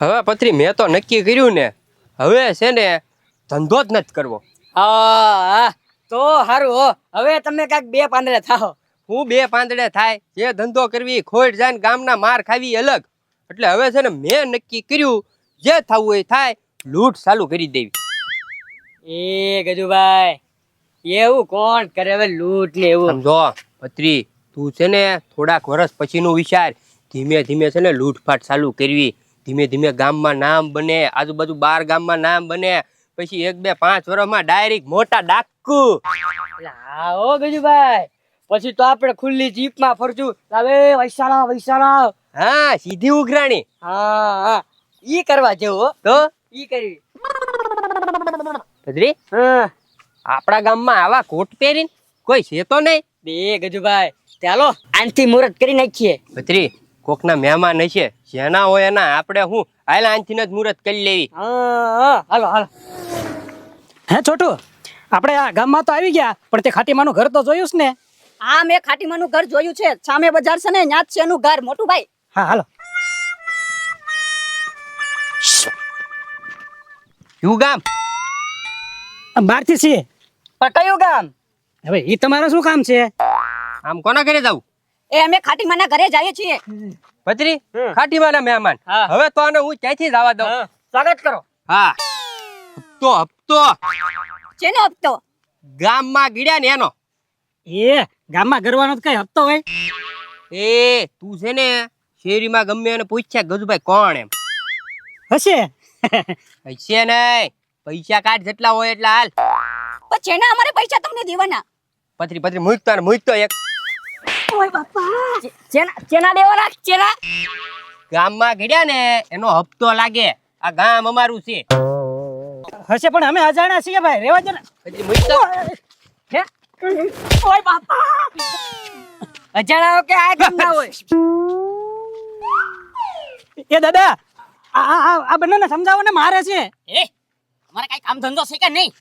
હવે પત્રી મેં તો નક્કી કર્યું ને, હવે છે ને ધંધો જ નથી કરવો. હા તો સારું હો, હવે તમે કાંઈક બે પાંદડે થાઓ. હું બે પાંદડે થાય, જે ધંધો કરવી ખોટ જાય ને ગામના માર ખાવી અલગ. એટલે હવે છે ને મેં નક્કી કર્યું, જે થવું એ થાય, લૂંટ ચાલુ કરી દેવી. એ ગજુભાઈ, એવું કોણ કરે હવે લૂંટ ને એવું? સમજો પત્રી, તું છે ને થોડાક વર્ષ પછીનું વિચાર. ધીમે ધીમે છે ને લૂંટફાટ ચાલુ કરવી. ધીમે ધીમે ગામમાં નામ બને, આજુબાજુ 12 ગામમાં નામ બને. પછી 1 2 5 વર્ષમાં ડાયરેક્ટ મોટા ડાકુ. હા હો ગજુભાઈ, પછી તો આપણે ખુલ્લી જીપમાં ફરશું. હવે વૈશાળા વૈશાળા. હા, સીધી ઉઘરાણી. હા ઈ કરવા જેવું. તો ઈ કરવી. પત્રી, હા આપણા ગામમાં આવા કોટ પહેરીને કોઈ છે તો નહીં? બે ગજુભાઈ, ચાલો આનથી મુહૂર્ત કરી નાખીએ. પત્રી, કોકના મહેમાન હશે, જેના હોય એના આપણે હું હાલ આનથી જ મુહૂર્ત કરી લેવી. હા હાલો હાલો. હે છોટુ, આપણે આ ગામમાં તો આવી ગયા, પણ તે ખાટીમાનું ઘર તો જોયું છે ને? હા, મેં ખાટીમાનું ઘર જોયું છે. સામે બજાર છે ને, ન્યા જ છે એનું ઘર, મોટું ભાઈ. હા હાલો. શું ગામ? બહારથી છીએ. પણ કયું ગામ? હવે ઈ તમારું શું કામ છે? આમ કોના ઘરે જાવ? એ અમે ખાટીમાના ઘરે જઈએ છીએ. પત્રી, ખાટીમાના મહેમાન. હા. હવે તો આને હું ક્યાંથી જવા દઉં? સ્વાગત કરો. હા, હપ્તો જેનો હપ્તો? ગામમાં ગીડ્યા ને એનો. એ ગામમાં ગરવાનો તો કઈ હપ્તો હોય? એ તું છે ને શેરીમાં ગમે એને પૂછ્યા ગજુભાઈ કોણ એમ હશે. હશે નહીં, પૈસા કાઢ જેટલા હોય એટલા હાલ. પણ જેના અમારે પૈસા તમને દેવાના. પત્રી મૂકતો એક. ઓય બાપા, જેના દેવાના? જેના ગામમાં ગીડ્યા ને એનો હપ્તો લાગે. આ ગામ અમારું છે. હશે, પણ અમે અજાણ્યા છીએ ભાઈ, રેવા દે ને. પત્રી મૂકતો. હે? ઓય બાપા, અજાણા કે આ ગામના હોય? એ દાદા, આ બંનેને સમજાવો ને, મારે છે. અમારે કઈ કામ ધંધો છે કે નહીં?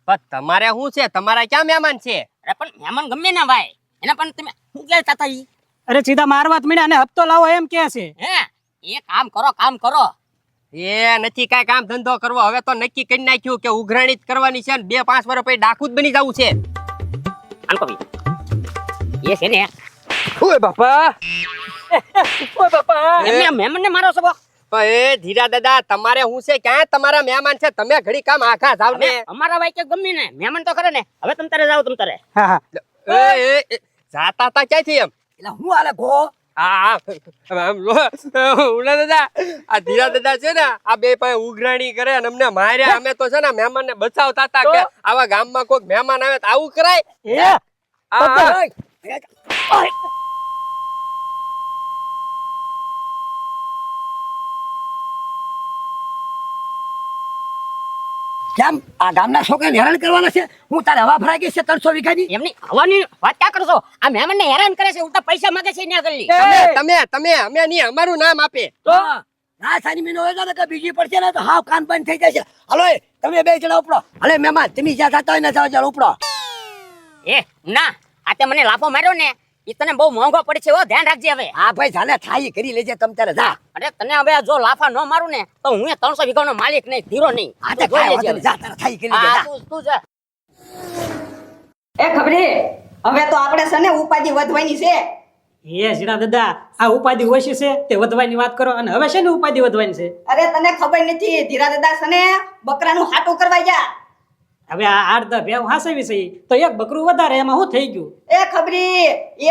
પણ તમારે શું છે? તમારા ક્યાં મહેમાન છે? અરે પણ મહેમાન ગમે ના ભાઈ, એના પણ તમે શું કહેતા હતા ઈ? અરે સીધા મારવા જ મળ્યા અને હપ્તો લાવો એમ કે છે. હે એ કામ કરો. એ નથી કાંઈ કામ ધંધો કરવો. હવે તો નક્કી કરી નાખ્યું કે ઉઘરાણી જ કરવાની છે ને 2 5 વર્ષ પછી ડાકુ જ બની જવું છે. આનકો એ છે ને ઓય બાપા, એમને મહેમાનને મારો છો? એ ધીરા દાદા, તમારે શું છે? ક્યાં તમારા મહેમાન છે? તમે ઘડી કામ આખા જાવ ને. અમારા ભાઈ કે ગમે ને મહેમાન તો કરે ને. હવે તમ તારે જાવ તમ તારે. હા હા. એ જાતા તા ક્યાંથી એમ? એટલે હું હાલે ગો? હા ઉલા દાદા, આ ધીરા દાદા છે ને, આ બે પાસે ઉઘરાણી કરે અને અમને માર્યા. અમે તો છે ને મહેમાન ને બચાવતા હતા કે આવા ગામમાં કોઈક મહેમાન આવે તો આવું કરાય. કેમ આ ગામના છોકરાને હેરાન કરવાના છે? હું તારે હવા ભરાઈ ગઈ છે 300 વીઘાની. એમની હવાની વાત ક્યાં કરશો? આ મહેમાન ને હેરાન કરે છે, ઉલટા પૈસા માંગે છે ને ગલ્લી. તમે અમે નહીં, અમારું નામ આપે તો ના સાની મીનો હોય કે બીજી પડશે ને તો હાવ કાન બંધ થઈ જશે. હાલો તમે બે જણા ઉપડો. હાલે મહેમાન, તમે જ્યાં જતા હોય ને જાવ જરા ઉપડો. એ ના, આ તે મને લાફો માર્યો ને, ઈ તને બહુ મોંઘો પડે છે. ધ્યાન રાખજે હવે. હા ભાઈ, જાને થાય કરી લેજે તમ તારે જા. અરે તને હવે જો લાફા ન મારું ને તો હું 300 વીઘાનો માલિક નહીં, ધીરો નહીં. આ તે કાંઈ વાંધો નહીં, જા તારે થાય કરી લેજે, જા. તું જા. એ ખબરી, હવે તો આપણે છે ને ઉપાધિ વધવાની છે. એ સીધા દાદા, આ ઉપાધિ ઓછી છે તે વધવાની વાત કરો, અને હવે છે ને ઉપાધિ વધવાની છે. અરે તને ખબર નથી, ધીરા દાદા છે ને બકરાનું હાટું કરવા ગયા. હવે આ 8 10 ભેવ હાસવી છે તો એક બકરું વધારે, એમાં શું થઈ ગયું? એ ખબરી,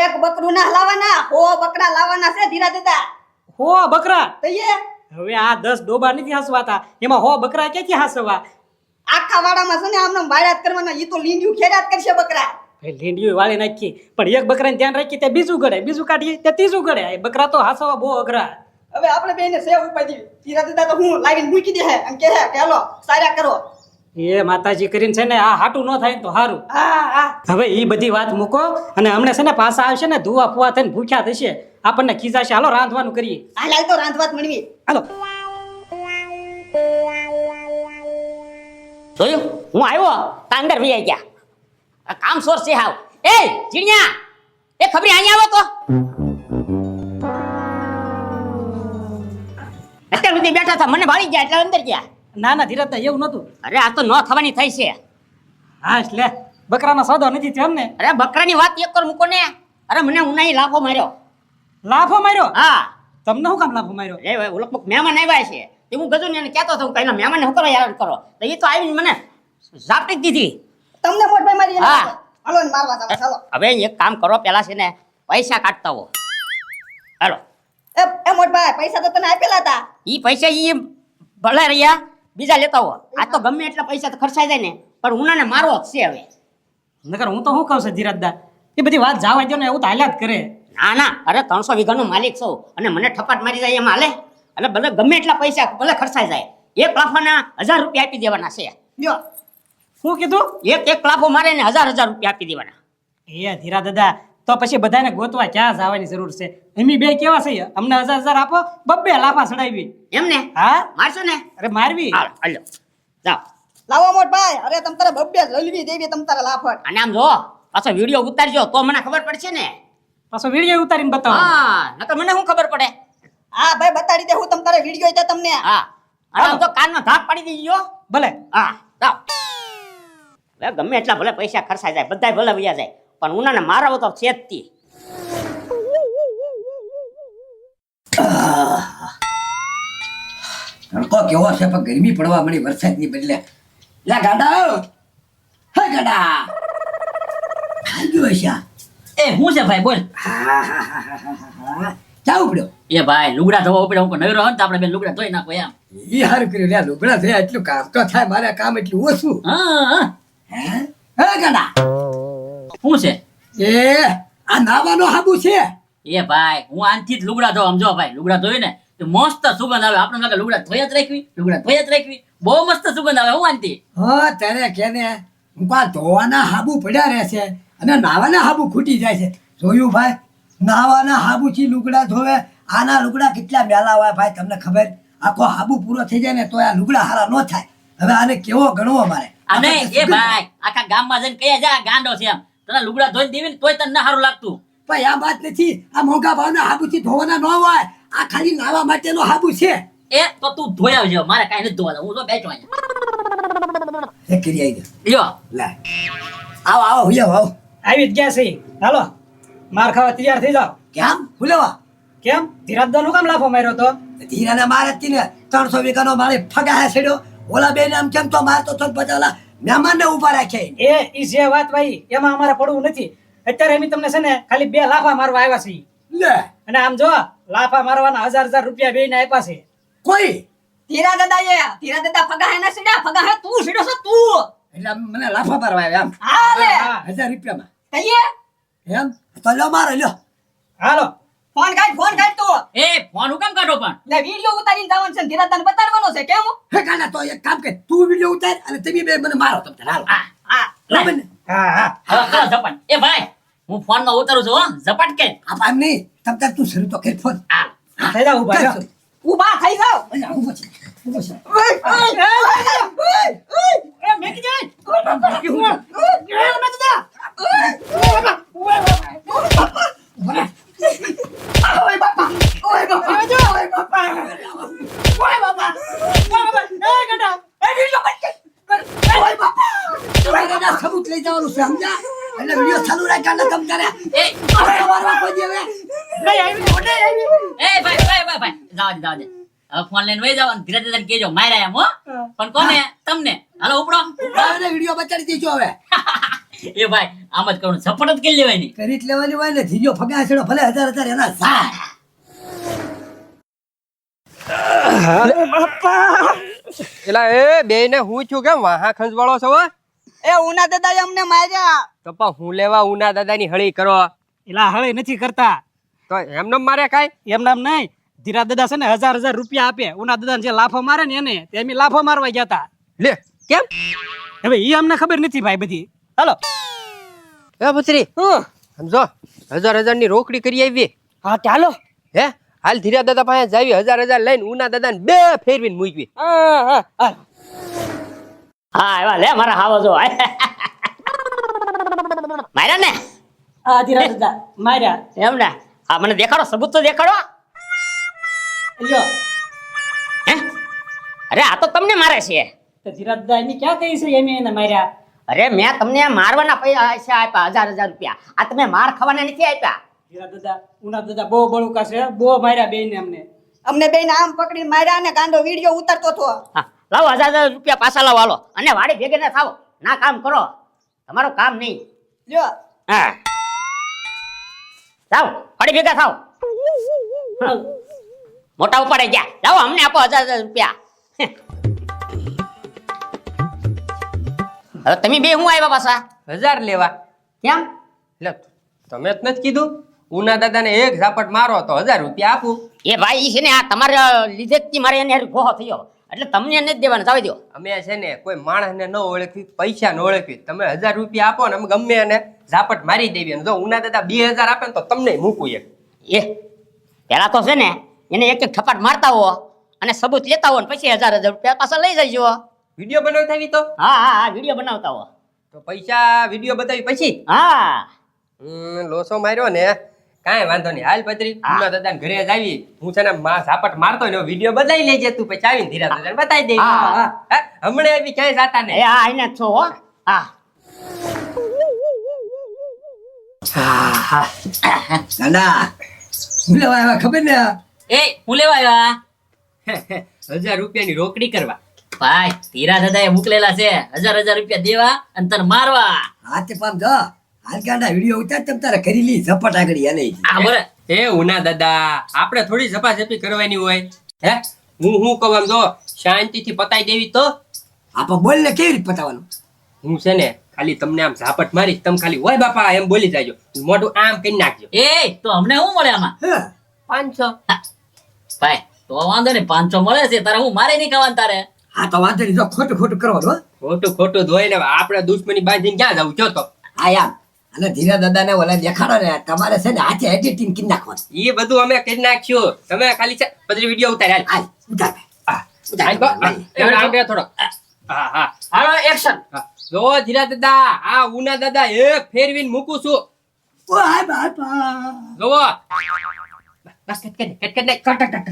એક બકરું ના લાવવાના, 100 બકરા લાવવાના છે ધીરા દાદા. હો બકરા? તો એ હવે આ 10 ડોબા નથી હાસવાતા, એમાં 100 બકરા ક્યાંથી હાસવા? આખા વાડામાં છે ને આમને વાયરાત કરવાના, ઈ તો લીંડિયું ખેરાત કરશે બકરા. લીંડીયું વાળી નાખી, પણ એક બકરાને ધ્યાન રાખી તે બીજું ગળે, બીજું કાઢીએ તે ત્રીજું ગળે. એ બકરા તો હાસવા બહુ અઘરા. હવે આપણે બેને સે ઉપાધિ. ધીરા દાદા તો હું લાવીને મૂકી દે હે અને કહે કે હાલો સારા કરો. એ માતાજી કરીને છે ને આ હાટું ન થાય તો સારું. હા. હવે ઈ બધી વાત મૂકો, અને હમણે છે ને પાછા આવશે ને ધુઆ ફુવા થઈને ભૂખ્યા થશે, આપણને ખીજાશે. હાલો રાંધવાનું કરીએ. હાલ તો રાંધવાત મળવી. હાલો. જોયું? હું આવ્યો તા અંદર વી આવી ગયા. આ કામ સોર છે હાવ. એ જીણ્યા, એ ખબરી અહીંયા આવો તો. અત્યારે દી બેઠા હતા મને ભાળી ગયા એટલે અંદર ગયા. ના ના ધીરજદા એવું નતું. અરે આ તો ન થવાની થઈ છે. હા એટલે બકરાનો સોદો નથી થયો એમ ને? અરે બકરાની વાત એક કર મૂકો ને. અરે મને ઉનાઈ લાફો માર્યો. લાફો માર્યો? હા તમને શું કામ લાફો માર્યો? એ ભાઈ ઓલો કોક મહેમાન આવ્યા છે તે હું ગજુ ને કહેતો હતો કઈના મહેમાનને હું કરો યાર કરો તો એ તો આવીને મને ઝાપટી જ દીધી. તમને મોટભાઈ મારી એને હા. મારે. હાલો ને મારવા જાવ ચાલો. હવે એક કામ કરો પેલા છે ને પૈસા કાઢતા હો. હાલો એ મોટભાઈ પૈસા તો તને આપેલા હતા. ઈ પૈસા ઈ ભલે રહ્યા બીજા લેતા હો. આ તો ગમે એટલા પૈસા તો ખર્ચાઈ જાય ને પણ ઉનાને મારવો જ છે હવે. નકર હું તો શું કહું છું ધીરજદા, એ બધી વાત જાવા દો ને, એવું તો હાલ્યા જ કરે. ના ના અરે 300 વીઘાનો માલિક છું અને મને ઠપાટ મારી જાય એમ હાલે? એટલે ભલે ગમે એટલા પૈસા ભલે ખર્ચાઈ જાય એક લાફાના 1000 રૂપિયા આપી દેવાના છે. લ્યો શું કીધું? એક લાફો મારે ને 1000 રૂપિયા આપી દેવાના. એ ધીરજદા તો પછી બધાને ગોતવા ક્યાં જવાની જરૂર છે? એમી બે કેવા છે, અમને 1000 આપો, બબ્બે લાફા ચડાવી. એમ ને હા મારશો ને? અરે મારવી. હાલો હાલો જાઓ. લાવો મોટભાઈ. અરે તમ તારે બબ્બે લલવી દેવી તમ તારે લાફટ. અને આમ જો પાછો વિડીયો ઉતારજો તો મને ખબર પડશે ને. પાછો વિડીયો ઉતારીને બતાવો. હા નકર મને શું ખબર પડે? હા ભાઈ બતાડી દે હું તમ તારે વિડિયો છે તમને. હા અને આમ તો કાનમાં ધાક પાડી દીજો. ભલે. હા જાઓ. હવે ગમે એટલા ભલે પૈસા ખર્ચાઈ જાય બધાય ભલે વયા જાય પણ ઉનાને મારવો તો છે જ તી. તડકો કેવો છે પણ ગરમી પડવા મળી વરસાદની બદલે. લા ગાડા, હે ગાડા ખાઈ ગયો છે. એ હું છે ભાઈ બોલ. ચા ઉપડ્યો. એ ભાઈ લુગડા ધોવા ઉપડે હું નવરો હોય ને તો આપણે બે લુગડા ધોઈ નાખો એમ. ઈ હારું કર્યું લ્યા, લુગડા થયા એટલું કામ તો થાય, મારે કામ એટલું ઓછું. હા હે ગાડા, શું છે? એ આ નાવાનો હાબુ છે. એ ભાઈ હું આનથી જ લુગડા ધોવા સમજો ભાઈ. લુગડા ધોઈ ને તો મસ્ત સુગંધ આવે. આપણે લાગે લુગડા ધોયા જ રાખવી, લુગડા ધોયા જ રાખવી. બહુ મસ્ત સુગંધ આવે હું આનથી. હા તને કેને હું કા ધોવાના હાબુ પડ્યા રહેશે અને નાવાના હાબુ ખૂટી જાય છે. જોયું ભાઈ, નાવાના હાબુથી લુગડા ધોવે. આના લુગડા કેટલા મેલા હોય ભાઈ, તમને ખબર? આખો હાબુ પૂરો થઈ જાય ને તો આ લુગડા હારા ન થાય. હવે આને કેવો ગણવો મારે? અને એ ભાઈ આખા ગામમાં જઈને કયા જા ગાંડો છે એમ. તને લુગડા ધોઈ દેવી ને તોય તને ના સારું લાગતું. ભાઈ આ વાત નથી, આ મોંઘા ભાવના હાબુથી ધોવાના ન હોય. આ ખાલી નાવા માટેનો હાબુ છે. એ તો તું ધોઈ આવજો, મારે કાંઈ નથી ધોવા. હું તો બેઠો અહીંયા. એ કરી આવી દે. લ્યો લે આવો આવો હુયા આવો. આવી જ ગયા છે. હાલો માર ખાવા તૈયાર થઈ જાઓ. કેમ હુલેવા? કેમ ધીરજદા નું કામ લાફો માર્યો તો? ધીરાને મારે જ ને 300 વીઘાનો મારે ફગા છેડ્યો. ઓલા બેન આમ કેમ તો મારતો તો પછી ઓલા મહેમાનને ઉભા રાખે. ઈ જે વાત ભાઈ એમાં અમારે પડવું નથી. અત્યારે અમે તમને છે ને ખાલી 2 લાફા મારવા આવ્યા છીએ. લે અને આમ જો લાફા મારવાના 1000 રૂપિયા બેયને આપ્યા છે. કોઈ ધીરા દાદા ફગા હે ના સીડા ફગા હે તું સીડો છો તું. એટલે આમ મને લાફા પાડવા આવ્યા આમ હા લે 1000 રૂપિયામાં કહીએ એમ તો લ્યો મારો લ્યો. હાલો ફોન કાઢ તું. એ ફોન હું કેમ કાઢો પણ? લે વિડિયો ઉતારીને જવાનું છે ધીરા દાદાને બતાડવાનો છે કેમ? હે કાના તો એક કામ કર, તું વિડિયો ઉતાર અને તમે બે મને મારો તમ તાર. હાલો હા હા બરાબર ને? હા હા હવે કરો ઝપટ. એ ભાઈ હું ફોન માં ઉતારું છું હો. ઝપટ કે આપ આમ નહીં, તમ તાર તું શરૂ તો કર ફોન. હા થઈ જાઓ ઉભા રહ્યો. ઊભા થઈ જાવ. અહીંયા ઊભો છે, ઊભો છે. સબૂત લઈ જવાનું છે સમજ્યા? એટલે વિડિયો ચાલુ રાખ્યા ને તમ તારે એ મારવા કોઈ દેવે. એ ભાઈ જાવ દે. હવે ફોન લઈને વહી જાવ અને ધીરે ધીરે કહેજો માર્યા એમ હો. પણ કોને? તમને. હાલો ઉપડો. હવે વિડિયો બચાડી દેજો. હવે એ ભાઈ આમ જ કરું ઝપટ જ કરી લેવાય ની. કરી જ લેવાની હોય ને. ધીજો ફગા છેડો ભલે 1000 એના સા. એલા એ બેયને હું છું કેમ વાહા ખંજવાળો છો? એ ઉના દાદાએ અમને માર્યા. તો પણ હું લેવા ઉના દાદાની હળી કરો એલા હળે નથી કરતા. તો એમને મારે કાંઈ એમ નામ નહીં. ધીરા દાદા છે ને 1000 રૂપિયા આપે. ઉના દાદા જે લાફો મારે ને એને તે અમે લાફો મારવા ગયા હતા. લે કેમ? હવે ઈ અમને ખબર નથી ભાઈ બધી. હાલો એ પુત્રી સમજો 1000 ની રોકડી કરી આવી. હા ચાલો. હે હાલ ધીરા દાદા પાસે જાવી 1000 લઈને ઉના દાદાને બે ફેરવીને મૂકવી. હા એવા લે મારા હાવો જો માર્યા ને આ ધીરા દાદા માર્યા. એમ ને હા મને દેખાડો સબૂત તો દેખાડો. લ્યો હે અરે આ તો તમને મારે છે. તો ધીરજ દાદા એની ક્યાં કહી છે એમ એને માર્યા? અરે મેં તમને મારવાના પૈસા આપ્યા 1000 રૂપિયા. આ તમે માર ખાવાના નથી આપ્યા. ધીરજ દાદા ઉના દાદા બહુ બળુકા છે, બહુ માર્યા બેયને અમને. અમને બેન આમ પકડીને માર્યા ને ગાંડો વિડીયો ઉતારતો હતો. હા, લાવો 1000 રૂપિયા પાછા લાવો હાલો. અને વાડી ભેગે ના થાવ, ના કામ કરો, તમારું કામ નહીં. લ્યો હા જાઓ વાડી ભેગા થાવ. મોટા ઉપાડે ગયા, લાવો અમને આપો 1000 રૂપિયા. હવે તમે બે હું આવ્યા પાછા 1000 લેવા. કેમ? એટલે તમે જ નથી કીધું ઉના દાદાને એક ઝાપટ મારો તો 1000 રૂપિયા આપું. એ ભાઈ ઈ છે ને આ તમારા લીધે જ મારે એને હારે ગોહો થયો, એટલે તમને નથી દેવાના, જવા દો. અમે છે ને કોઈ માણસને ન ઓળખવી, પૈસા ન ઓળખવી, તમે 1000 રૂપિયા આપો ને અમે ગમે એને ઝાપટ મારી દેવી. અને જો ઉના દાદા 2000 આપે ને તો તમને મૂકું એક. એ પેલા તો છે ને એને એક એક થપાટ મારતા હો અને સબૂત લેતા હો ને પછી 1000 રૂપિયા પાછા લઈ જજો. વિડીયો બનાવતા આવી તો હા હા હા વિડીયો બનાવતા હો. તો પૈસા વિડીયો બતાવી પછી હા લોસો માર્યો ને કાંઈ વાંધો નહીં. હાલ પત્રી ઉના દાદાને ઘરે જ આવી, હું છે ને ઝાપટ મારતો ને વિડીયો બતાવી લેજે તું, પછી આવીને ધીરા દાદાને બતાવી દે. હા. હમણાં આવી ક્યાંય જાતા એ ને. હા આઈને જ છો હો. હા દાદા હું લેવા આવ્યા ખબર ને? એ હું લેવા આવ્યા 1000 રૂપિયાની રોકડી કરવા. ભાઈ તીરા દાદાએ મોકલેલા છે 1000 રૂપિયા દેવા અને તને મારવા. હાથે પામ જો હાલ ગાંડા વિડીયો ઉતાર તમ તારે કરી લી ઝપટ આગળ એને આ બરે એ ઉના દાદા આપણે થોડી ઝપાઝપી કરવાની હોય હે. હું કહું આમ જો શાંતિથી પતાઈ દેવી તો. આપા બોલ ને કેવી રીતે પતાવવાનું? હું છે ને ખાલી તમને આમ ઝાપટ મારીશ, તમે ખાલી ઓય બાપા એમ બોલી જાજો, મોઢું આમ કરી નાખજો. એ તો અમને શું મળે આમાં? હે 500. ભાઈ તો વાંધો નહીં, 500 મળે છે તારે, હું મારે નહીં ખાવાનું તારે. હા તો વાંધો નહીં, જો ખોટું ખોટું કરવાનું હો. ખોટું ખોટું ધોઈ ને આપણે દુશ્મની બાંધીને ક્યાં જવું છો તો. હા યાર અને ધીરા દાદા ને ઓલા દેખાડો ને તમારે છે ને હાથે એડિટિંગ કરી નાખવાનું. એ બધું અમે કરી નાખ્યું, તમે ખાલી છે પછી વિડીયો ઉતાર હાલ. હાલ ઉતાર હાલ ગો. એવડે આવડે થોડો. હા હા હાલો એક્શન. હા. જો ધીરા દાદા આ ઉના દાદા એક ફેરવીને મૂકું છું. ઓ હાય બાપા જોવો બસ કટ.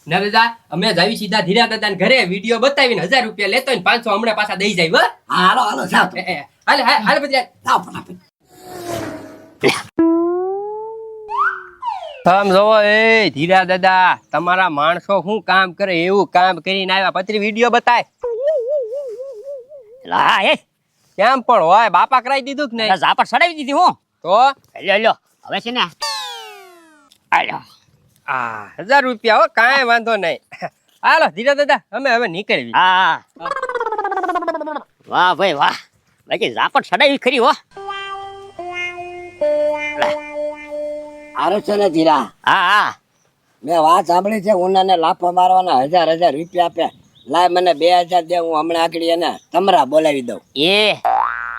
ના દાદા અમે જાવી સીધા ધીરા દાદાને ઘરે વિડીયો બતાવીને 1000 રૂપિયા લેતો ને 500 હમણાં પાછા દઈ જાય. હો હાલો હાલો જાવ તો. હાલ હાલ હાલ પછી જાવ ફટાફટ. આમ જોવો એ ધીરા દાદા તમારા માણસો શું કામ કરે એવું કામ કરીને આવ્યા, પછી વિડીયો બતાય. હા એ કેમ પણ હોય બાપા કરાવી દીધું કે નહીં? ઝાપટ સડાવી દીધી હું. તો લ્યો લ્યો હવે છે ને આલ્યો. 1000 રૂપિયા હો, કાંઈ વાંધો નહીં. હાલો ધીરા દાદા અમે હવે નીકળવી. હા વાહ ભાઈ વાહ, બાકી ઝાપટ સડાવી ખરી હો. આરો છે ને ધીરા હા હા મેં વાત સાંભળી છે ઉનાને લાફો મારવાના 1000 રૂપિયા આપે. લાય મને 2000 દે, હું હમણાં આગળ એને તમરા બોલાવી દઉં. એ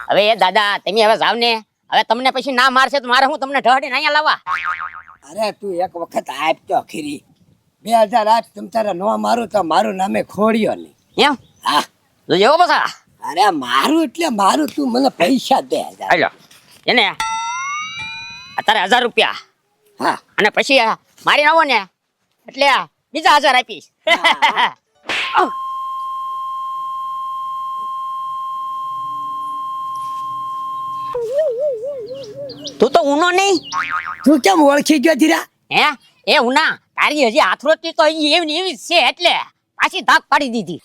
હવે એ દાદા તમે હવે જાવ ને, હવે તમને પછી ના મારશે તો મારે હું તમને ઢહડીને અહીંયા લાવવા. અરે તું એક વખત આપતો ખીરી 2000 આપ, તમ તારે નો મારું તો મારું નામે ખોડ્યો નહીં. એમ હા જોજો હો બસા. અરે મારું એટલે મારું, તું મને પૈસા દે 1000. હાલો એને અત્યારે 1000 રૂપિયા હા અને પછી મારી આવો ને એટલે બીજા 1000 આપીશ. તું તો ઉનો નહીં તું કેમ ઓળખી ગયો ધીરા? હે એ ઉના તારી હજી હાથરોટી તો એવી ને એવી જ છે, એટલે પાછી ધાક પાડી દીધી.